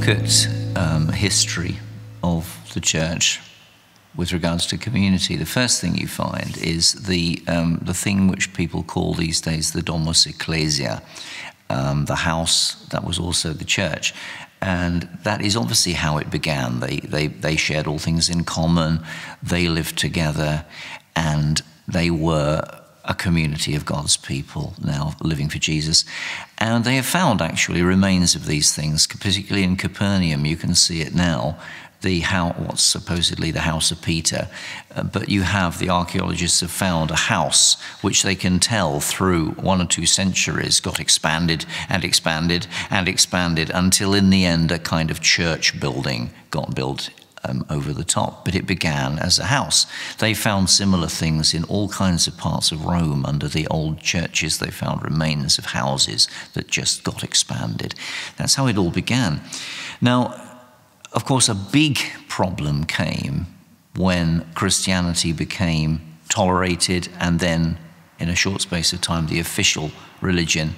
look at history of the church with regards to community, the first thing you find is the thing which people call these days the Domus Ecclesia, the house that was also the church. And that is obviously how it began. They shared all things in common, they lived together, and they were a community of God's people now living for Jesus. And they have found actually remains of these things, particularly in Capernaum. You can see it now, what's supposedly the house of Peter. But you have, the archaeologists have found a house which they can tell through 1 or 2 centuries got expanded and expanded and expanded until in the end a kind of church building got built over the top, but it began as a house. They found similar things in all kinds of parts of Rome. Under the old churches, they found remains of houses that just got expanded. That's how it all began. Now, of course, a big problem came when Christianity became tolerated and then, in a short space of time, the official religion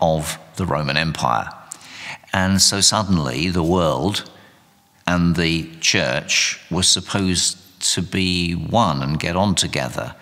of the Roman Empire. And so suddenly the world and the church were supposed to be one and get on together.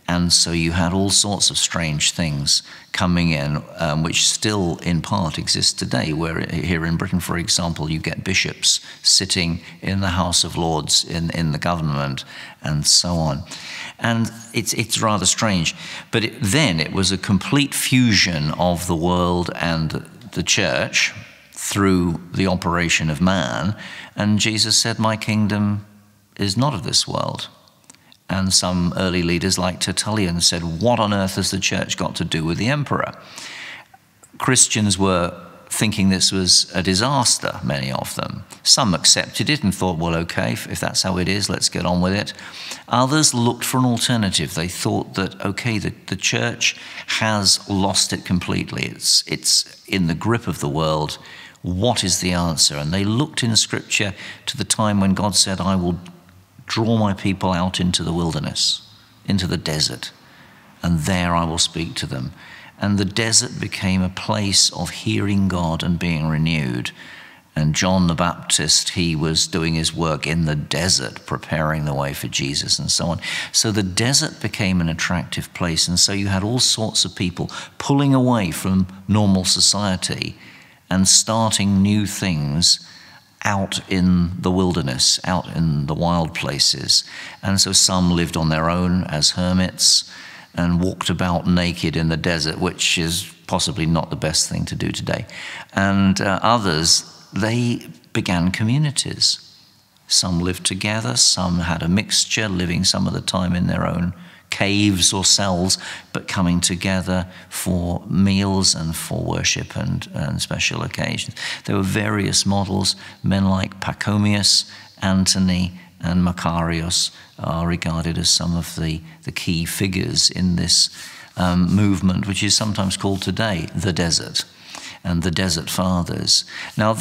And so you had all sorts of strange things coming in, which still in part exist today, where here in Britain, for example, you get bishops sitting in the House of Lords in the government and so on. And it's rather strange. But then it was a complete fusion of the world and the church through the operation of man. And Jesus said, "My kingdom is not of this world." And some early leaders like Tertullian said, "What on earth has the church got to do with the emperor?" Christians were thinking this was a disaster, many of them. Some accepted it and thought, well, okay, if that's how it is, let's get on with it. Others looked for an alternative. They thought that, okay, the church has lost it completely. It's in the grip of the world. What is the answer? And they looked in Scripture to the time when God said, "I will draw my people out into the wilderness, into the desert, and there I will speak to them." And the desert became a place of hearing God and being renewed. And John the Baptist, he was doing his work in the desert, preparing the way for Jesus and so on. So the desert became an attractive place. And so you had all sorts of people pulling away from normal society and starting new things out in the wilderness, out in the wild places. And so some lived on their own as hermits and walked about naked in the desert, which is possibly not the best thing to do today. And others, they began communities. Some lived together, some had a mixture, living some of the time in their own caves or cells, but coming together for meals and for worship and special occasions. There were various models. Men like Pachomius, Antony, and Macarius are regarded as some of the key figures in this movement, which is sometimes called today the Desert, and the Desert Fathers. Now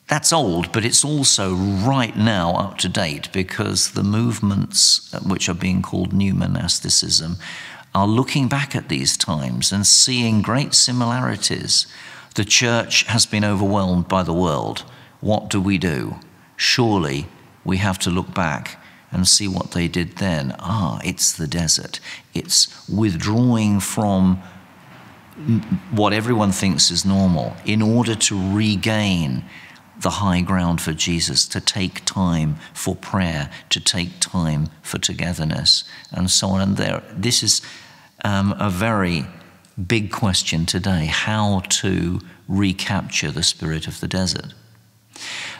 that's old, but it's also right now up to date, because the movements which are being called new monasticism are looking back at these times and seeing great similarities. The church has been overwhelmed by the world. What do we do? Surely we have to look back and see what they did then. It's the desert. It's withdrawing from what everyone thinks is normal in order to regain the high ground for Jesus, to take time for prayer, to take time for togetherness, and so on. And this is a very big question today, how to recapture the spirit of the desert.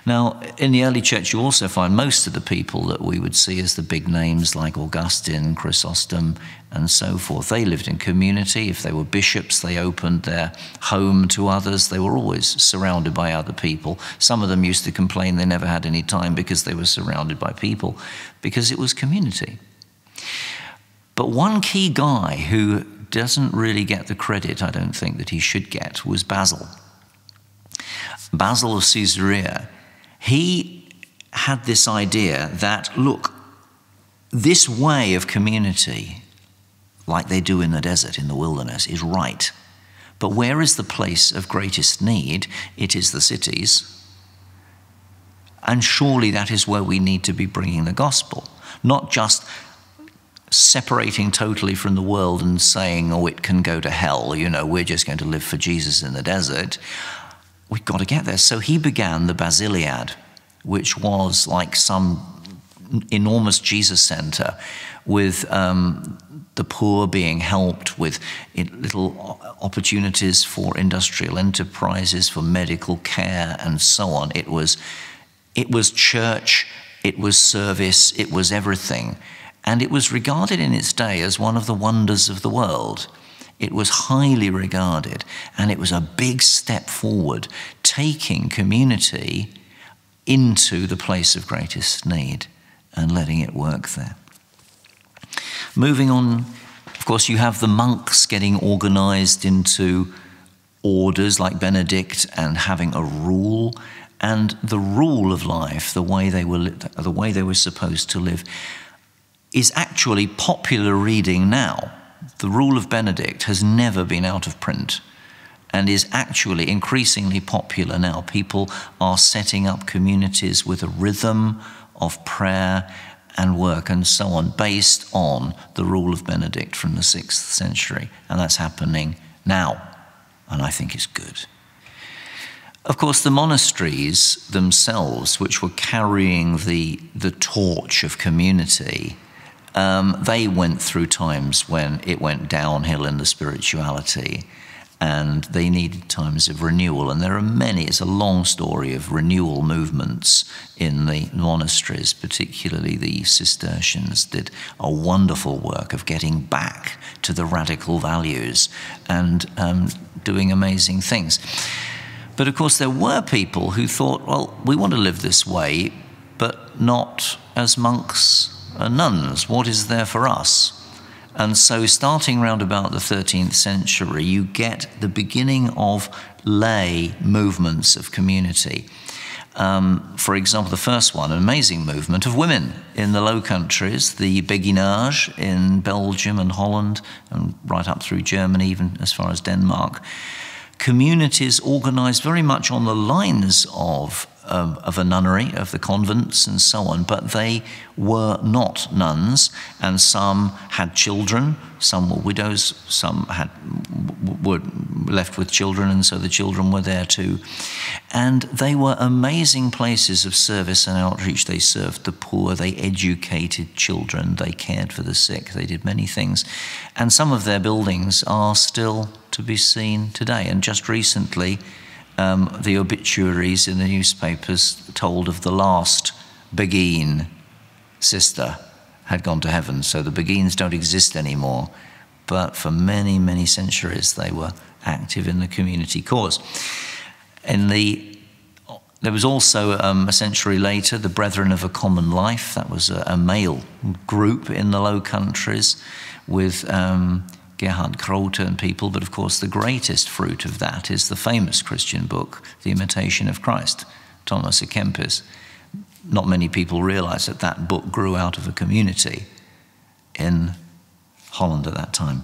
Now, in the early church, you also find most of the people that we would see as the big names like Augustine, Chrysostom, and so forth. They lived in community. If they were bishops, they opened their home to others. They were always surrounded by other people. Some of them used to complain they never had any time because they were surrounded by people, because it was community. But one key guy who doesn't really get the credit, I don't think, that he should get, was Basil. Basil of Caesarea. He had this idea that, look, this way of community, like they do in the desert, in the wilderness, is right. But where is the place of greatest need? It is the cities. And surely that is where we need to be bringing the gospel, not just separating totally from the world and saying, oh, it can go to hell, you know, we're just going to live for Jesus in the desert. We've got to get there. So he began the Basiliad, which was like some enormous Jesus center with the poor being helped, with little opportunities for industrial enterprises, for medical care, and so on. It was church, it was service, it was everything. And it was regarded in its day as one of the wonders of the world. It was highly regarded, and it was a big step forward, taking community into the place of greatest need and letting it work there. Moving on, of course, you have the monks getting organized into orders like Benedict and having a rule, and the rule of life, the way they were supposed to live, is actually popular reading now. The Rule of Benedict has never been out of print and is actually increasingly popular now. People are setting up communities with a rhythm of prayer and work and so on, based on the Rule of Benedict from the 6th century. And that's happening now, and I think it's good. Of course, the monasteries themselves, which were carrying the torch of community, they went through times when it went downhill in the spirituality, and they needed times of renewal. And there are many, it's a long story of renewal movements in the monasteries, particularly the Cistercians did a wonderful work of getting back to the radical values and doing amazing things. But of course, there were people who thought, well, we want to live this way, but not as monks and nuns. What is there for us? And so starting around about the 13th century, you get the beginning of lay movements of community. For example, the first one, an amazing movement of women in the Low Countries, the Béguinage in Belgium and Holland, and right up through Germany, even as far as Denmark. Communities organized very much on the lines of a nunnery, of the convents and so on, but they were not nuns, and some had children, some were widows, some were left with children, and so the children were there too. And they were amazing places of service and outreach. They served the poor, they educated children, they cared for the sick, they did many things. And some of their buildings are still to be seen today. And just recently, the obituaries in the newspapers told of the last Béguin sister had gone to heaven. So the Béguins don't exist anymore, but for many, many centuries they were active in the community cause. There was also a century later the Brethren of a Common Life. That was a male group in the Low Countries with Gerhard Grote and people, but of course the greatest fruit of that is the famous Christian book, The Imitation of Christ, Thomas à Kempis. Not many people realize that that book grew out of a community in Holland at that time.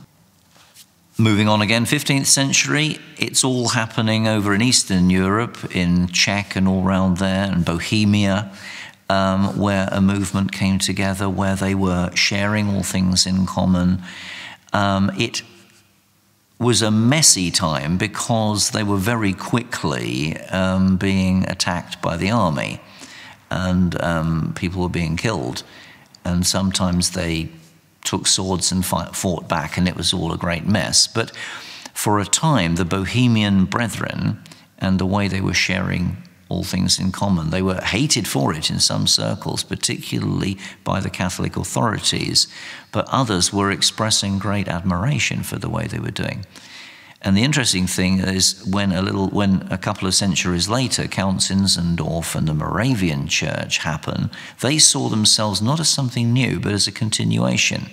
Moving on again, 15th century, it's all happening over in Eastern Europe, in Czech and all around there, and Bohemia, where a movement came together where they were sharing all things in common. It was a messy time because they were very quickly being attacked by the army, and people were being killed, and sometimes they took swords and fought back, and it was all a great mess. But for a time, the Bohemian Brethren and the way they were sharing all things in common, they were hated for it in some circles, particularly by the Catholic authorities, but others were expressing great admiration for the way they were doing. And the interesting thing is when a couple of centuries later, Count Zinzendorf and the Moravian Church happen, they saw themselves not as something new, but as a continuation.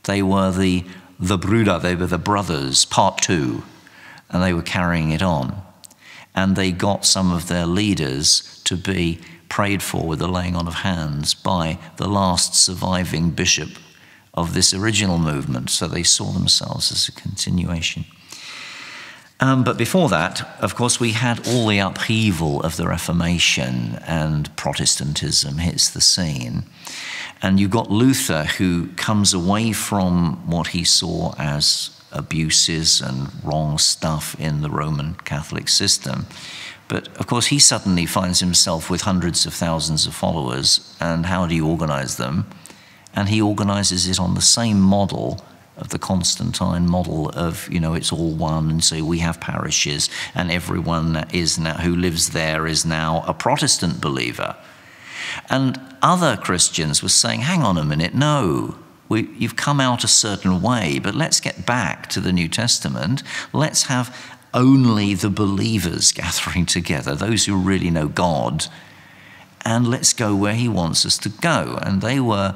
They were the Brüder, they were the brothers, part two, and they were carrying it on. And they got some of their leaders to be prayed for with the laying on of hands by the last surviving bishop of this original movement. So they saw themselves as a continuation. But before that, of course, we had all the upheaval of the Reformation, and Protestantism hits the scene. And you've got Luther, who comes away from what he saw as abuses and wrong stuff in the Roman Catholic system. But of course, he suddenly finds himself with hundreds of thousands of followers, and how do you organize them? And he organizes it on the same model of the Constantine model of, it's all one, and so we have parishes, and everyone is now, who lives there is now a Protestant believer. And other Christians were saying, hang on a minute, no, you've come out a certain way, but let's get back to the New Testament. Let's have only the believers gathering together, those who really know God, and let's go where he wants us to go. And they were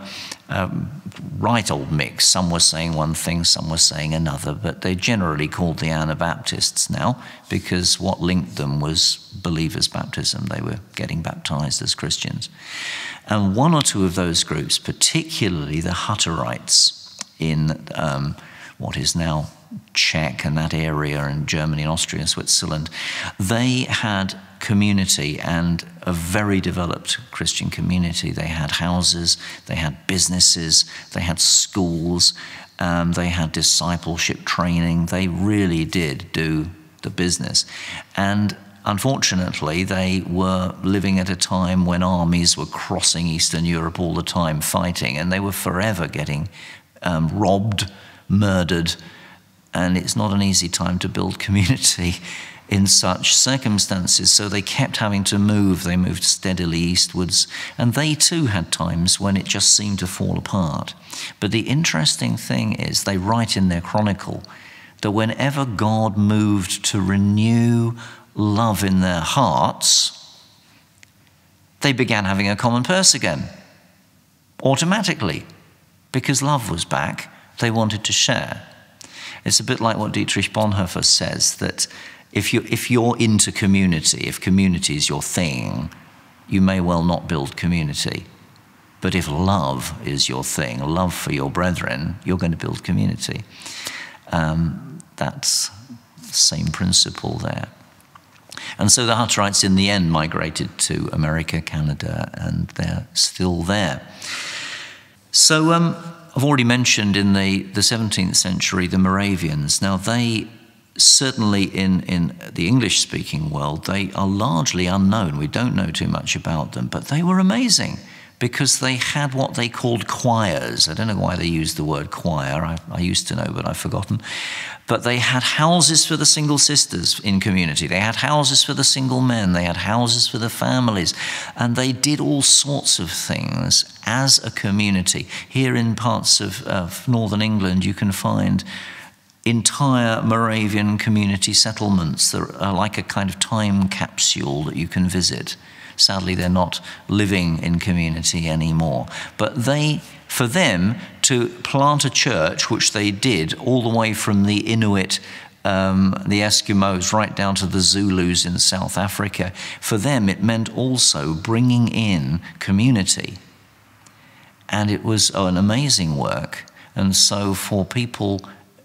right old mix. Some were saying one thing, some were saying another, but they generally called the Anabaptists now, because what linked them was believers' baptism. They were getting baptized as Christians. And one or two of those groups, particularly the Hutterites in what is now Czech and that area, in Germany and Austria and Switzerland, they had community, and a very developed Christian community. They had houses, they had businesses, they had schools, they had discipleship training. They really did do the business. And unfortunately, they were living at a time when armies were crossing Eastern Europe all the time fighting, and they were forever getting robbed, murdered, and it's not an easy time to build community in such circumstances. So they kept having to move. They moved steadily eastwards, and they too had times when it just seemed to fall apart. But the interesting thing is, they write in their chronicle that whenever God moved to renew love in their hearts, they began having a common purse again, automatically, because love was back. They wanted to share. It's a bit like what Dietrich Bonhoeffer says, that if you're into community, if community is your thing, you may well not build community. But if love is your thing, love for your brethren, you're going to build community. That's the same principle there. And so the Hutterites in the end migrated to America, Canada, and they're still there. So I've already mentioned in the 17th century the Moravians. Now they, certainly in the English-speaking world, they are largely unknown. We don't know too much about them, but they were amazing because they had what they called choirs. I don't know why they used the word choir. I used to know, but I've forgotten. But they had houses for the single sisters in community. They had houses for the single men. They had houses for the families. And they did all sorts of things as a community. Here in parts of northern England, you can find entire Moravian community settlements that are like a kind of time capsule that you can visit. Sadly, they're not living in community anymore. But for them to plant a church, which they did all the way from the Inuit, the Eskimos, right down to the Zulus in South Africa, for them it meant also bringing in community. And it was an amazing work. And so for people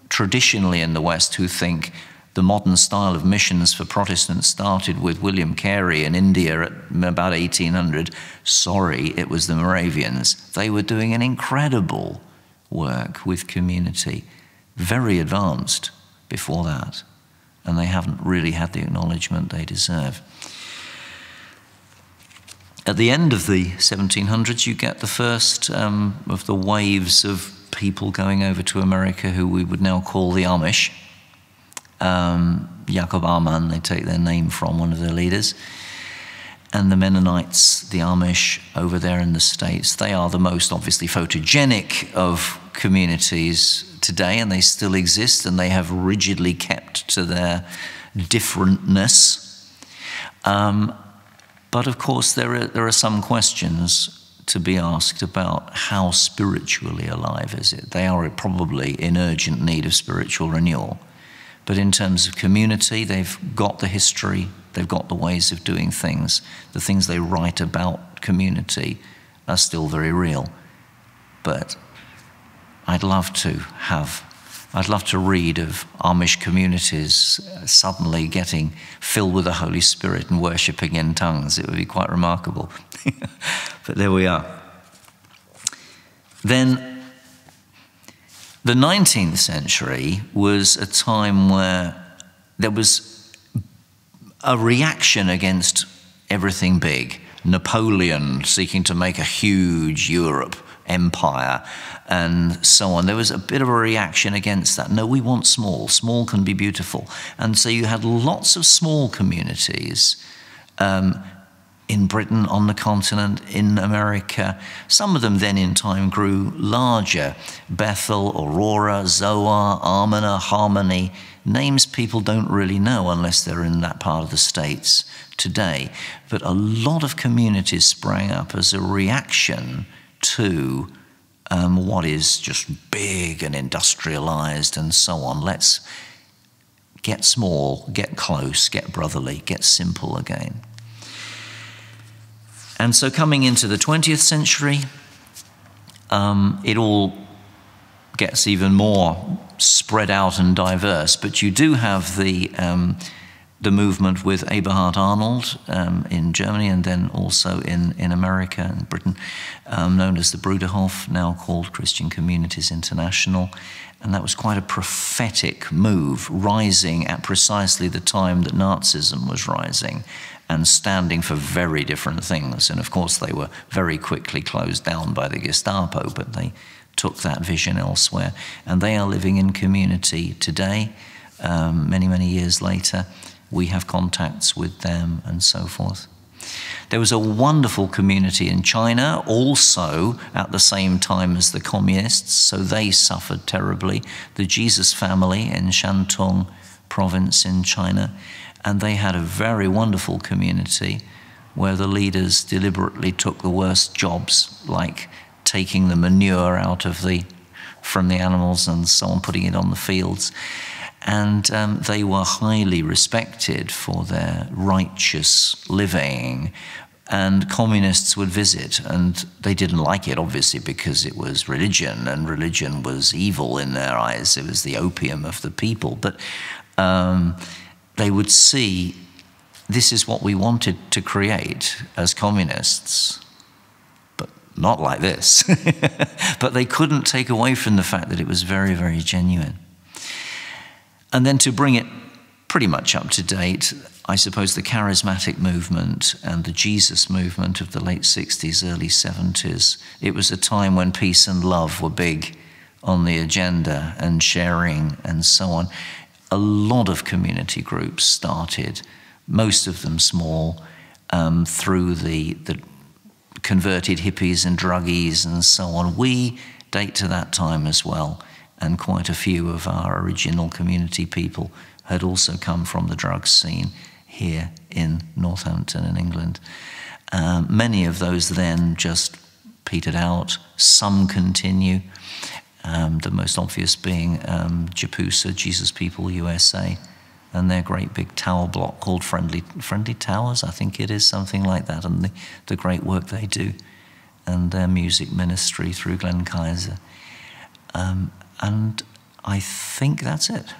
traditionally in the West who think the modern style of missions for Protestants started with William Carey in India at about 1800. Sorry, it was the Moravians. They were doing an incredible work with community, very advanced before that, and they haven't really had the acknowledgement they deserve. At the end of the 1700s, you get the first of the waves of people going over to America who we would now call the Amish. Jacob Arman, they take their name from one of their leaders. And the Mennonites, the Amish over there in the States, they are the most obviously photogenic of communities today, and they still exist, and they have rigidly kept to their differentness. But of course, there are some questions to be asked about how spiritually alive is it. They are probably in urgent need of spiritual renewal. But in terms of community, they've got the history, they've got the ways of doing things. The things they write about community are still very real. But I'd love to have I'd love to read of Amish communities suddenly getting filled with the Holy Spirit and worshipping in tongues. It would be quite remarkable. But there we are. Then the 19th century was a time where there was a reaction against everything big. Napoleon seeking to make a huge Europe empire and so on. There was a bit of a reaction against that. No, we want small. Small can be beautiful. And so you had lots of small communities in Britain, on the continent, in America. Some of them then in time grew larger. Bethel, Aurora, Zoar, Armana, Harmony, names people don't really know unless they're in that part of the States today. But a lot of communities sprang up as a reaction to what is just big and industrialized and so on. Let's get small, get close, get brotherly, get simple again. And so coming into the 20th century, it all gets even more spread out and diverse. But you do have the movement with Eberhard Arnold in Germany, and then also in America and Britain, known as the Bruderhof, now called Christian Communities International. And that was quite a prophetic move, rising at precisely the time that Nazism was rising and standing for very different things. And of course they were very quickly closed down by the Gestapo, but they took that vision elsewhere. And they are living in community today, many, many years later. We have contacts with them and so forth. There was a wonderful community in China, also at the same time as the communists, so they suffered terribly. The Jesus family in Shantung province in China, and they had a very wonderful community where the leaders deliberately took the worst jobs, like taking the manure out of from the animals and so on, putting it on the fields. And they were highly respected for their righteous living. And communists would visit, and they didn't like it, obviously, because it was religion, and religion was evil in their eyes. It was the opium of the people. But they would see, this is what we wanted to create as communists, but not like this. But they couldn't take away from the fact that it was very, very genuine. And then to bring it pretty much up to date, I suppose the charismatic movement and the Jesus movement of the late 60s, early 70s, it was a time when peace and love were big on the agenda, and sharing and so on. A lot of community groups started, most of them small, through the converted hippies and druggies and so on. We date to that time as well. And quite a few of our original community people had also come from the drug scene here in Northampton in England. Many of those then just petered out. Some continue, the most obvious being JPUSA, Jesus People USA, and their great big tower block called Friendly Towers, I think it is, something like that, and the great work they do, and their music ministry through Glenn Kaiser. And I think that's it.